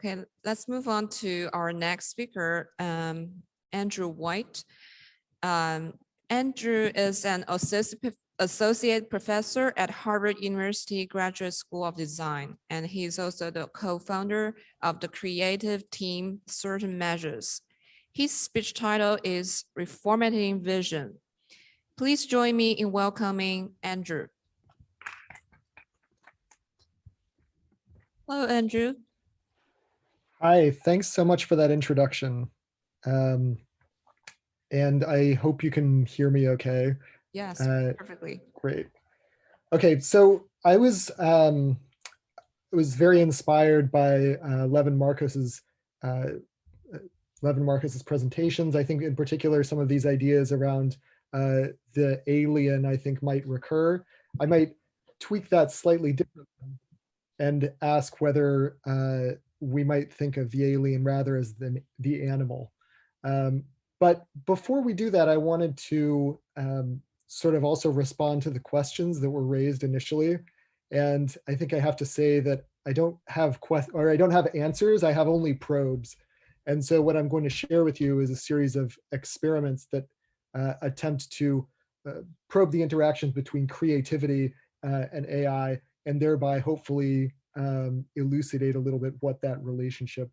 Okay, let's move on to our next speaker, Andrew Witt. Andrew is an associate professor at Harvard University Graduate School of Design, and he is also the co-founder of the creative team Certain Measures. His speech title is Reformatting Vision. Please join me in welcoming Andrew. Hello, Andrew. Hi, thanks so much for that introduction. And I hope you can hear me okay. Yes, perfectly. Great. Okay, so I was very inspired by Levin Marcus's presentations. I think in particular, some of these ideas around the alien, I think might recur. I might tweak that slightly differently and ask whether we might think of the alien rather as the animal. But before we do that, I wanted to sort of also respond to the questions that were raised initially. And I think I have to say that I don't have answers, I have only probes. And so what I'm going to share with you is a series of experiments that attempt to probe the interactions between creativity and AI, and thereby hopefully elucidate a little bit what that relationship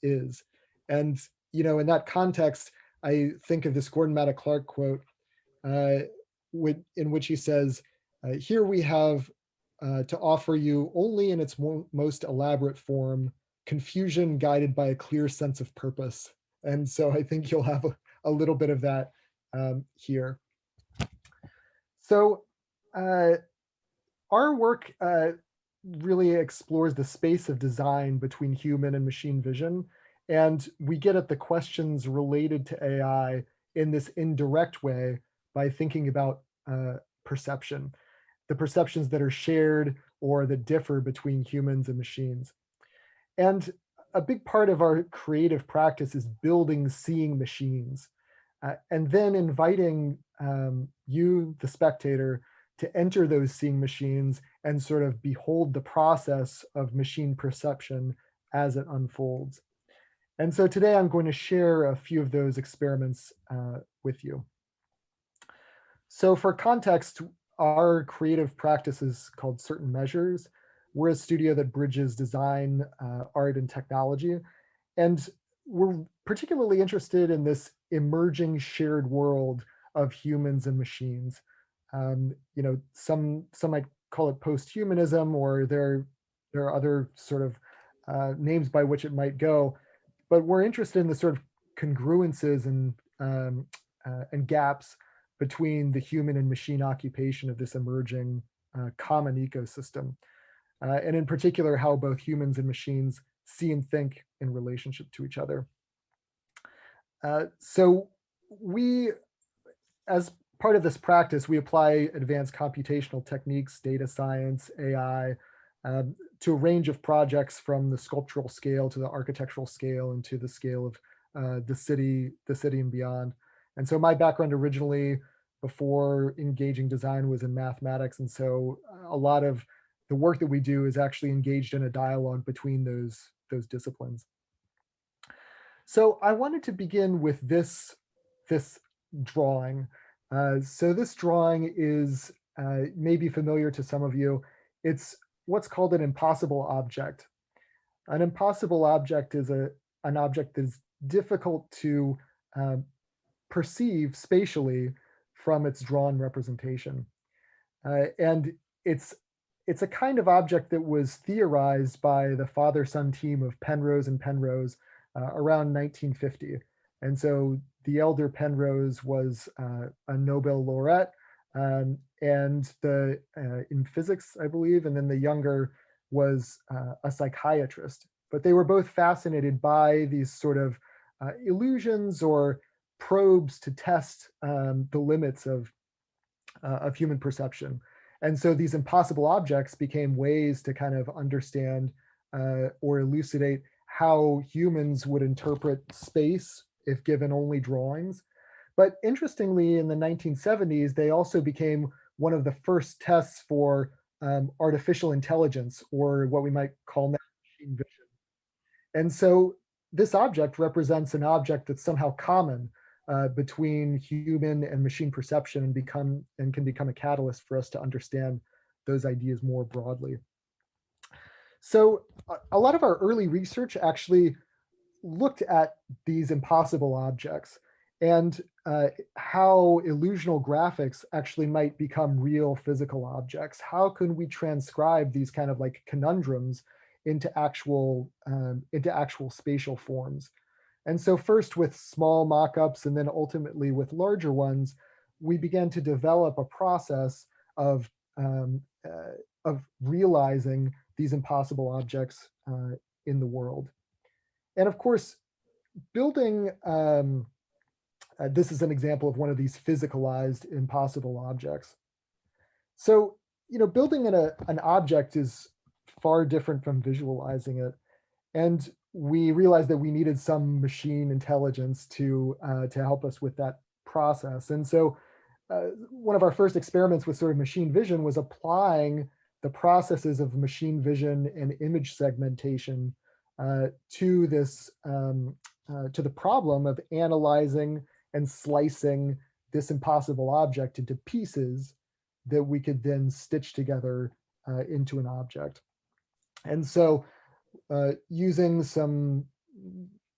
is. And, you know, in that context, I think of this Gordon Matta Clark quote in which he says, here we have to offer you only in its most elaborate form, confusion guided by a clear sense of purpose. And so I think you'll have a little bit of that here. So our work really explores the space of design between human and machine vision. And we get at the questions related to AI in this indirect way by thinking about perception, the perceptions that are shared or that differ between humans and machines. And a big part of our creative practice is building seeing machines, and then inviting you, the spectator, to enter those seeing machines and sort of behold the process of machine perception as it unfolds. And so today I'm going to share a few of those experiments with you. So for context, our creative practice is called Certain Measures. We're a studio that bridges design, art, and technology. And we're particularly interested in this emerging shared world of humans and machines. You know, some might call it post-humanism, or there are other sort of names by which it might go. But we're interested in the sort of congruences and gaps between the human and machine occupation of this emerging common ecosystem. And in particular, how both humans and machines see and think in relationship to each other. So we, as part of this practice, we apply advanced computational techniques, data science, AI, to a range of projects from the sculptural scale to the architectural scale and to the scale of the city and beyond. And so my background originally, before engaging design, was in mathematics. And so a lot of the work that we do is actually engaged in a dialogue between those disciplines. So I wanted to begin with this drawing. So this drawing is maybe familiar to some of you. It's what's called an impossible object. An impossible object is an object that is difficult to perceive spatially from its drawn representation. And it's a kind of object that was theorized by the father-son team of Penrose and Penrose around 1950. And so the elder Penrose was a Nobel laureate and in physics, I believe, and then the younger was a psychiatrist. But they were both fascinated by these sort of illusions or probes to test the limits of human perception. And so these impossible objects became ways to kind of understand or elucidate how humans would interpret space if given only drawings. But interestingly, in the 1970s, they also became one of the first tests for artificial intelligence, or what we might call now machine vision. And so this object represents an object that's somehow common between human and machine perception and can become a catalyst for us to understand those ideas more broadly. So a lot of our early research actually looked at these impossible objects and how illusional graphics actually might become real physical objects. How can we transcribe these kind of like conundrums into actual spatial forms? And so first with small mock-ups and then ultimately with larger ones, we began to develop a process of um, realizing these impossible objects in the world. And of course, building, this is an example of one of these physicalized impossible objects. So, building an object is far different from visualizing it. And we realized that we needed some machine intelligence to help us with that process. And so one of our first experiments with sort of machine vision was applying the processes of machine vision and image segmentation to this to the problem of analyzing and slicing this impossible object into pieces that we could then stitch together into an object. And so using some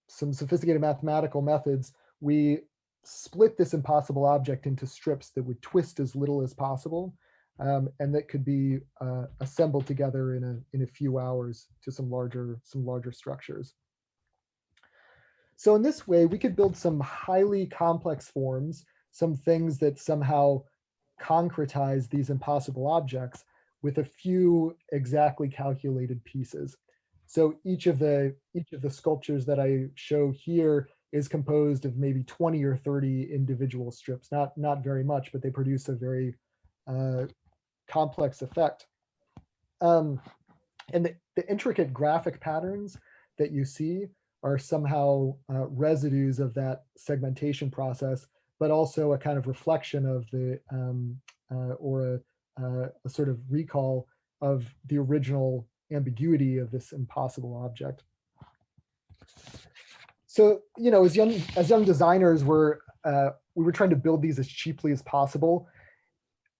sophisticated mathematical methods, we split this impossible object into strips that would twist as little as possible, and that could be assembled together in a few hours to some larger structures. So in this way, we could build some highly complex forms, some things that somehow concretize these impossible objects with a few exactly calculated pieces. So each of the sculptures that I show here is composed of maybe 20 or 30 individual strips, not very much, but they produce a very complex effect. And the intricate graphic patterns that you see are somehow residues of that segmentation process, but also a kind of reflection of the or a sort of recall of the original ambiguity of this impossible object. So, as young designers, we were trying to build these as cheaply as possible.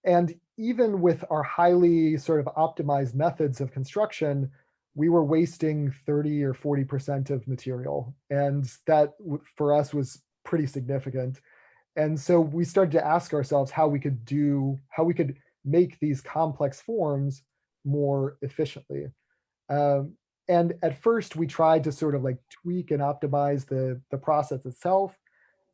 And even with our highly sort of optimized methods of construction, we were wasting 30 or 40% of material. And that for us was pretty significant. And so we started to ask ourselves how we could make these complex forms more efficiently. And at first we tried to sort of like tweak and optimize the process itself.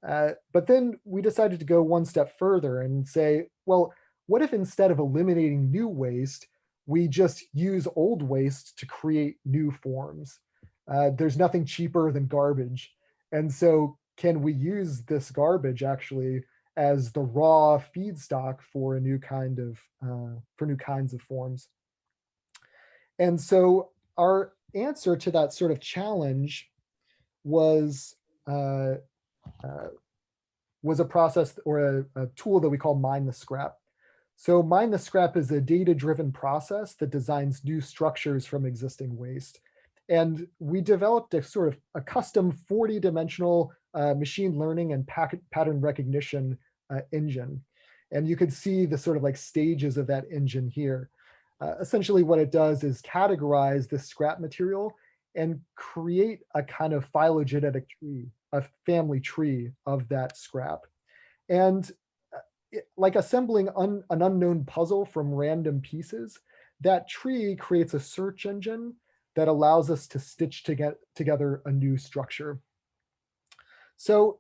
But then we decided to go one step further and say, well, what if instead of eliminating new waste, we just use old waste to create new forms? There's nothing cheaper than garbage. And so can we use this garbage actually as the raw feedstock for a new kind of for new kinds of forms? And so our answer to that sort of challenge was a process or a tool that we call Mine the Scrap. So Mine the Scrap is a data-driven process that designs new structures from existing waste. And we developed a sort of a custom 40-dimensional machine learning and pattern recognition engine. And you could see the sort of like stages of that engine here. Essentially what it does is categorize this scrap material and create a kind of phylogenetic tree, a family tree of that scrap. And like assembling an unknown puzzle from random pieces, that tree creates a search engine that allows us to stitch together a new structure. So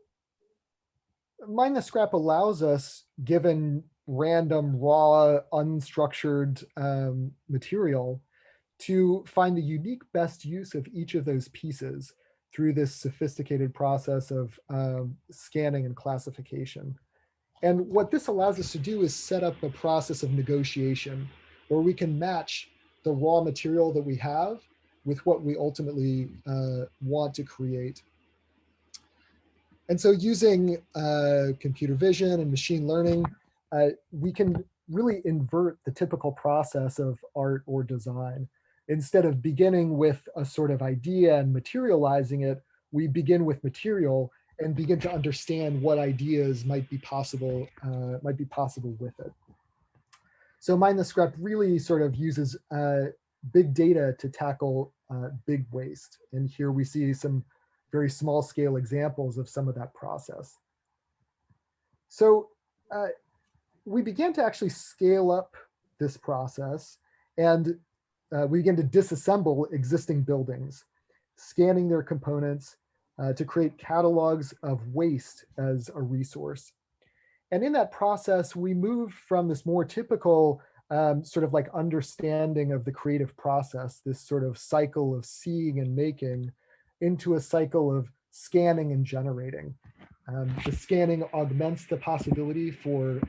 Mine the Scrap allows us, given random, raw, unstructured material, to find the unique best use of each of those pieces through this sophisticated process of scanning and classification. And what this allows us to do is set up a process of negotiation where we can match the raw material that we have with what we ultimately want to create. And so using computer vision and machine learning, we can really invert the typical process of art or design. instead of beginning with a sort of idea and materializing it, we begin with material and begin to understand what ideas might be possible with it. So Mind the Scrap really sort of uses big data to tackle big waste. And here we see some very small scale examples of some of that process. So we began to actually scale up this process, and we began to disassemble existing buildings, scanning their components to create catalogs of waste as a resource. And in that process, we moved from this more typical sort of like understanding of the creative process, this sort of cycle of seeing and making, into a cycle of scanning and generating. The scanning augments the possibility for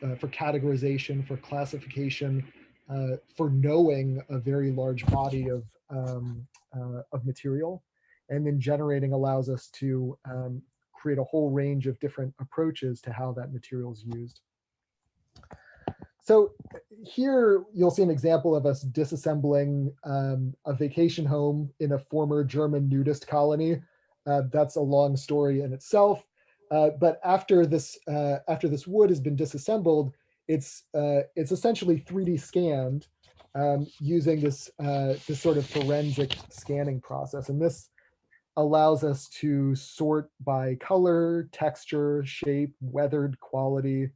categorization, for classification, for knowing a very large body of material. And then generating allows us to create a whole range of different approaches to how that material is used. So here you'll see an example of us disassembling a vacation home in a former German nudist colony. That's a long story in itself. But after this wood has been disassembled, it's essentially 3D scanned using this sort of forensic scanning process. And this allows us to sort by color, texture, shape, weathered quality.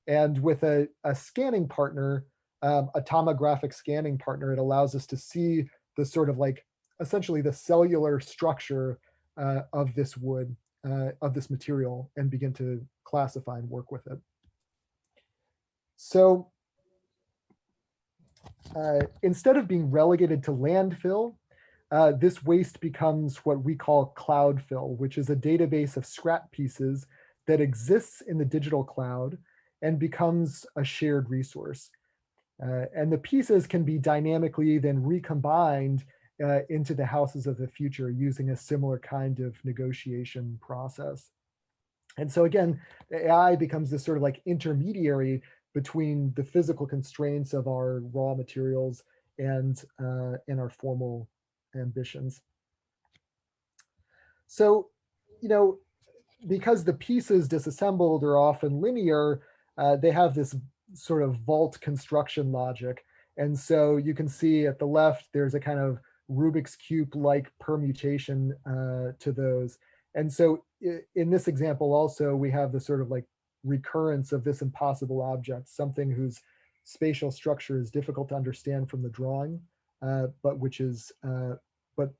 And with a scanning partner, a tomographic scanning partner, it allows us to see the sort of like essentially the cellular structure of this wood, of this material, and begin to classify and work with it. So instead of being relegated to landfill, this waste becomes what we call cloud fill, which is a database of scrap pieces that exists in the digital cloud and becomes a shared resource. And the pieces can be dynamically then recombined into the houses of the future using a similar kind of negotiation process. And so again, the AI becomes this sort of like intermediary between the physical constraints of our raw materials and our formal ambitions. So, you know, because the pieces disassembled are often linear, they have this sort of vault construction logic. And so you can see at the left, there's a kind of Rubik's Cube-like permutation to those. And so in this example also, we have the sort of like recurrence of this impossible object, something whose spatial structure is difficult to understand from the drawing, but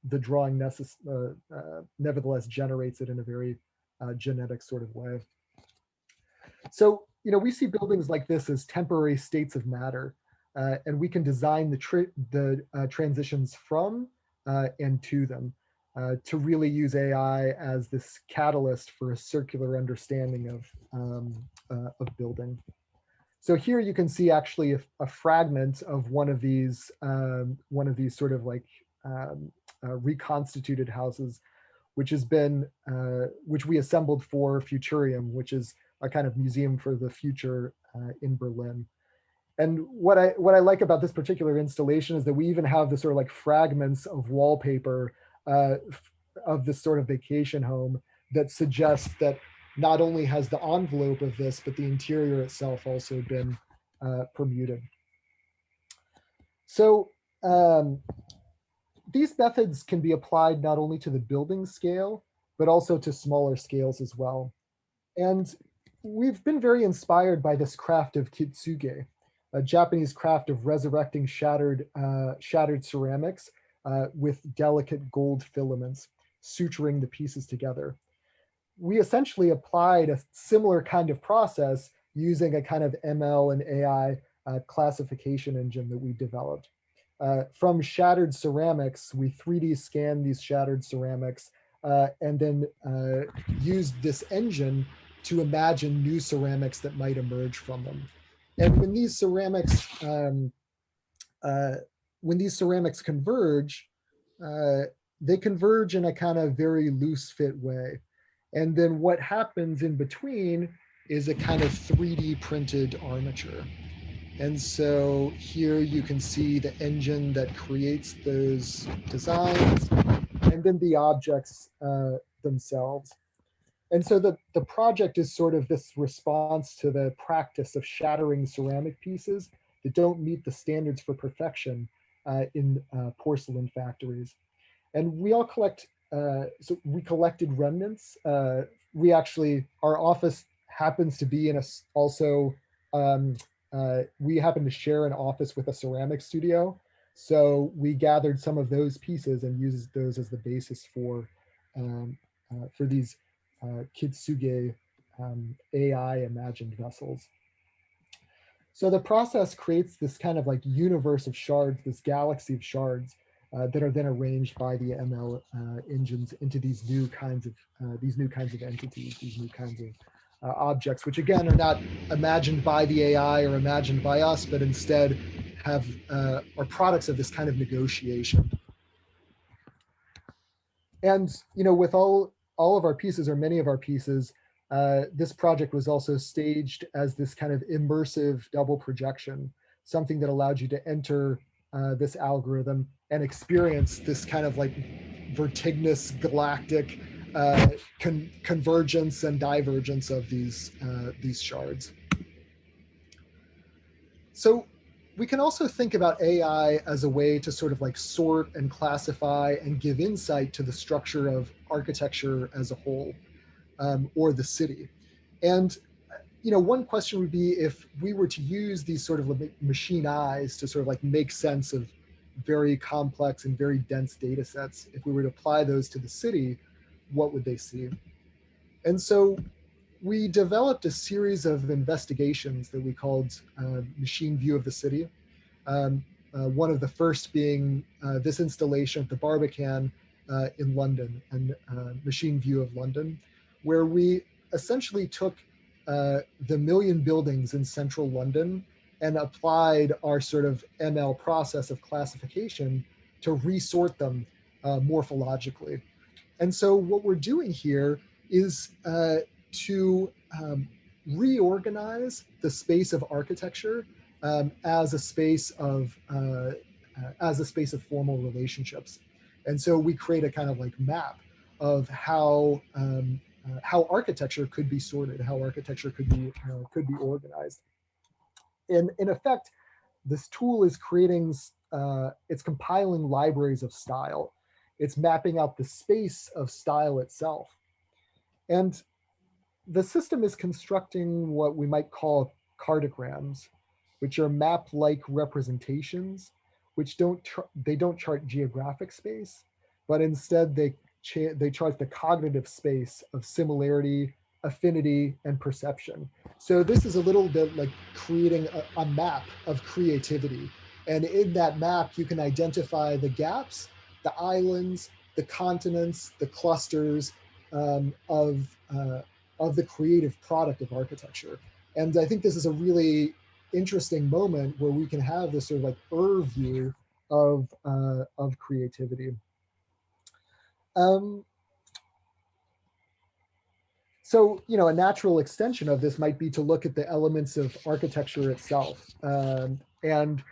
the drawing nevertheless generates it in a very genetic sort of way. So, you know, we see buildings like this as temporary states of matter, and we can design the transitions from and to them to really use AI as this catalyst for a circular understanding of building. So here you can see actually a fragment of one of these sort of like reconstituted houses, which has been which we assembled for Futurium, which is a kind of museum for the future in Berlin. And what I like about this particular installation is that we even have the sort of like fragments of wallpaper of this sort of vacation home that suggests that not only has the envelope of this, but the interior itself also been permuted. So these methods can be applied not only to the building scale, but also to smaller scales as well. And we've been very inspired by this craft of Kitsuge, a Japanese craft of resurrecting shattered ceramics with delicate gold filaments, suturing the pieces together. We essentially applied a similar kind of process using a kind of ML and AI classification engine that we developed. From shattered ceramics, we 3D scanned these shattered ceramics and then used this engine to imagine new ceramics that might emerge from them. And when these ceramics converge, they converge in a kind of very loose fit way. And then what happens in between is a kind of 3D printed armature. And so here you can see the engine that creates those designs and then the objects themselves. And so the project is sort of this response to the practice of shattering ceramic pieces that don't meet the standards for perfection in porcelain factories. And we all collect, so we collected remnants. Our office happens to be in also, we happen to share an office with a ceramic studio. So we gathered some of those pieces and used those as the basis for these Kitsuge AI imagined vessels. So the process creates this kind of like universe of shards, this galaxy of shards that are then arranged by the ML engines into these new kinds of entities, these new kinds of objects, which again are not imagined by the AI or imagined by us, but instead are products of this kind of negotiation. And with all of our pieces, or many of our pieces, this project was also staged as this kind of immersive double projection, something that allowed you to enter this algorithm and experience this kind of like vertiginous galactic convergence and divergence of these shards. So we can also think about AI as a way to sort of like sort and classify and give insight to the structure of architecture as a whole, or the city. And one question would be, if we were to use these sort of machine eyes to sort of like make sense of very complex and very dense data sets, if we were to apply those to the city, what would they see? And so we developed a series of investigations that we called Machine View of the City. One of the first being this installation at the Barbican in London, and Machine View of London, where we essentially took the million buildings in central London and applied our sort of ML process of classification to resort them morphologically. And so what we're doing here is to reorganize the space of architecture as a space of formal relationships. And so we create a kind of like map of how architecture could be sorted, how architecture could be organized. And in effect, this tool is it's compiling libraries of style. It's mapping out the space of style itself. And the system is constructing what we might call cartograms, which are map-like representations, which don't chart geographic space, but instead they chart the cognitive space of similarity, affinity, and perception. So this is a little bit like creating a map of creativity. And in that map, you can identify the gaps, the islands, the continents, the clusters of the creative product of architecture. And I think this is a really interesting moment where we can have this sort of like view of creativity. So, a natural extension of this might be to look at the elements of architecture itself. And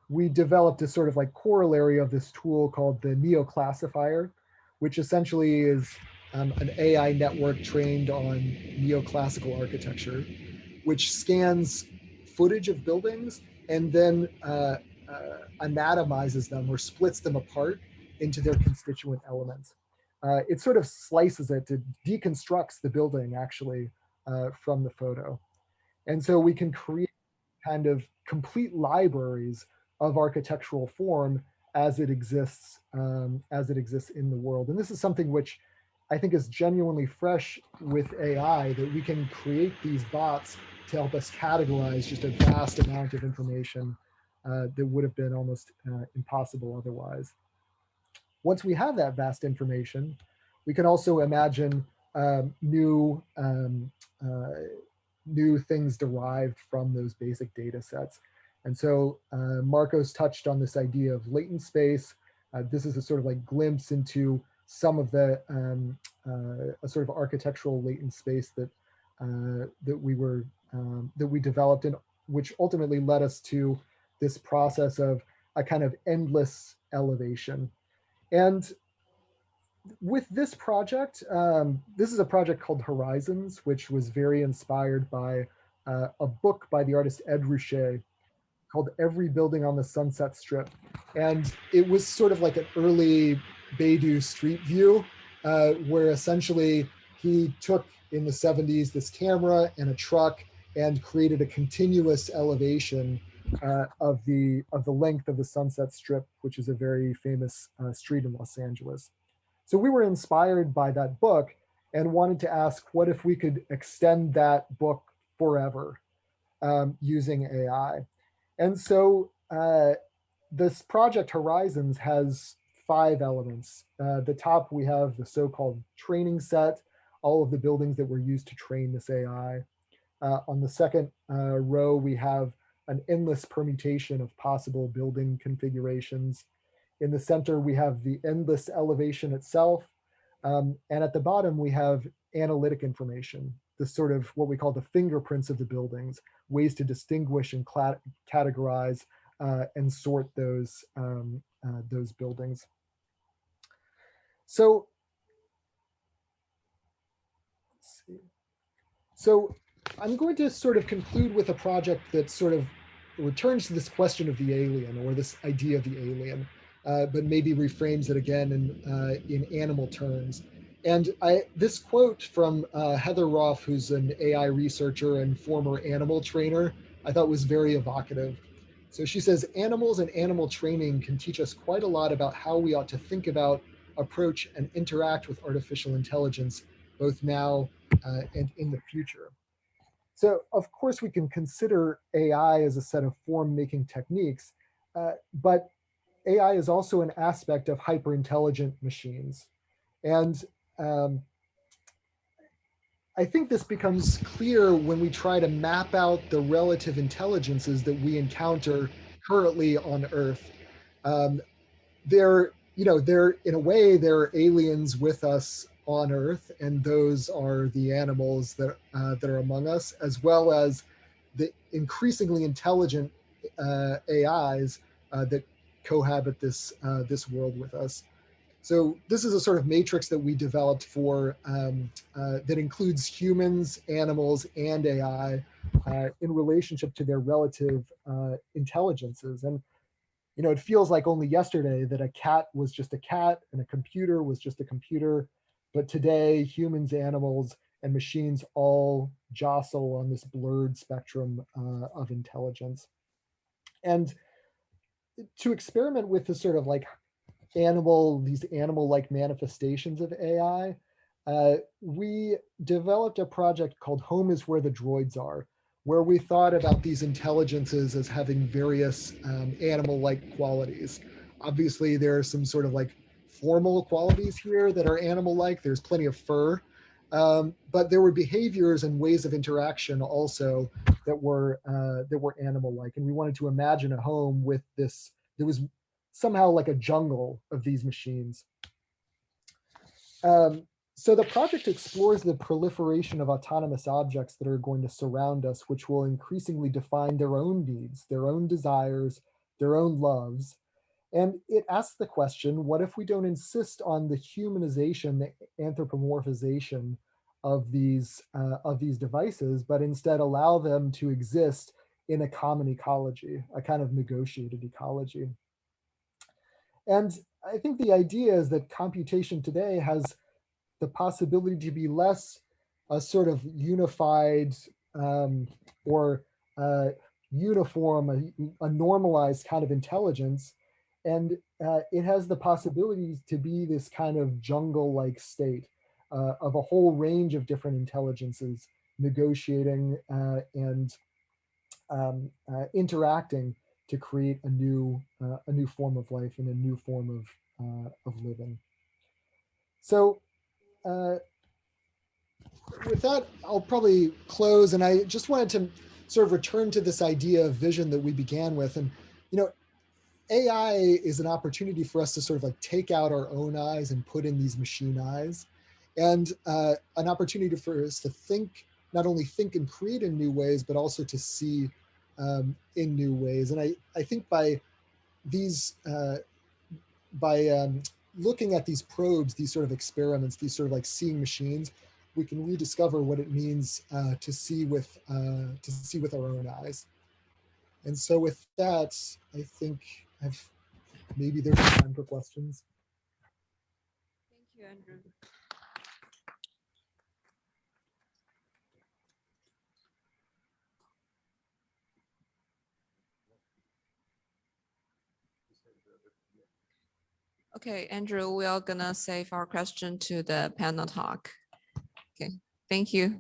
we developed a sort of like corollary of this tool called the Neoclassifier, which essentially is an AI network trained on neoclassical architecture, which scans footage of buildings and then anatomizes them or splits them apart into their constituent elements. It sort of slices it, to deconstructs the building actually from the photo. And so we can create kind of complete libraries of architectural form as it exists in the world. And this is something which I think is genuinely fresh with AI, that we can create these bots to help us categorize just a vast amount of information that would have been almost impossible otherwise. Once we have that vast information, we can also imagine new things derived from those basic data sets. And so Marcos touched on this idea of latent space. This is a sort of like glimpse into some of the a sort of architectural latent space that we developed. And which ultimately led us to this process of a kind of endless elevation. And with this project, this is a project called Horizons, which was very inspired by a book by the artist Ed Ruscha called Every Building on the Sunset Strip. And it was sort of like an early Beidou street view, where essentially he took in the 70s this camera and a truck and created a continuous elevation of the length of the Sunset Strip, which is a very famous street in Los Angeles. So we were inspired by that book and wanted to ask, what if we could extend that book forever using AI? And so this project Horizons has 5 elements. The top, we have the so-called training set, all of the buildings that were used to train this AI. On the second row, we have an endless permutation of possible building configurations. In the center, we have the endless elevation itself. And at the bottom, we have analytic information, the sort of what we call the fingerprints of the buildings, ways to distinguish and categorize and sort those buildings. So, let's see. So I'm going to sort of conclude with a project that sort of returns to this question of the alien, or this idea of the alien, but maybe reframes it again in animal terms. And this quote from Heather Roth, who's an AI researcher and former animal trainer, I thought was very evocative. So she says, animals and animal training can teach us quite a lot about how we ought to think about, approach, and interact with artificial intelligence, both now and in the future. So of course we can consider AI as a set of form-making techniques, but AI is also an aspect of hyper-intelligent machines. And I think this becomes clear when we try to map out the relative intelligences that we encounter currently on Earth. They're in a way, they're aliens with us on Earth, and those are the animals that are among us, as well as the increasingly intelligent AIs that cohabit this world with us. So this is a sort of matrix that we developed for that includes humans, animals, and AI in relationship to their relative intelligences. And it feels like only yesterday that a cat was just a cat and a computer was just a computer. But today, humans, animals, and machines all jostle on this blurred spectrum of intelligence. And to experiment with this sort of like these animal-like manifestations of AI, we developed a project called Home is Where the Droids Are, where we thought about these intelligences as having various animal-like qualities. Obviously, there are some sort of like formal qualities here that are animal-like. There's plenty of fur, but there were behaviors and ways of interaction also that were animal-like. And we wanted to imagine a home with this. There was somehow like a jungle of these machines. So the project explores the proliferation of autonomous objects that are going to surround us, which will increasingly define their own needs, their own desires, their own loves. And it asks the question, what if we don't insist on the humanization, the anthropomorphization of these devices, but instead allow them to exist in a common ecology, a kind of negotiated ecology? And I think the idea is that computation today has the possibility to be less a sort of unified or uniform, a normalized kind of intelligence. And it has the possibilities to be this kind of jungle-like state of a whole range of different intelligences negotiating and interacting to create a new form of life and a new form of living. So with that, I'll probably close. And I just wanted to sort of return to this idea of vision that we began with. And AI is an opportunity for us to sort of like take out our own eyes and put in these machine eyes, and an opportunity for us to think, not only think and create in new ways, but also to see in new ways. And I think by these, looking at these probes, these sort of experiments, these sort of like seeing machines, we can rediscover what it means to see with our own eyes. And so with that, I think maybe there's time for questions. Thank you, Andrew. Okay, Andrew, we are gonna save our question to the panel talk. Okay, thank you.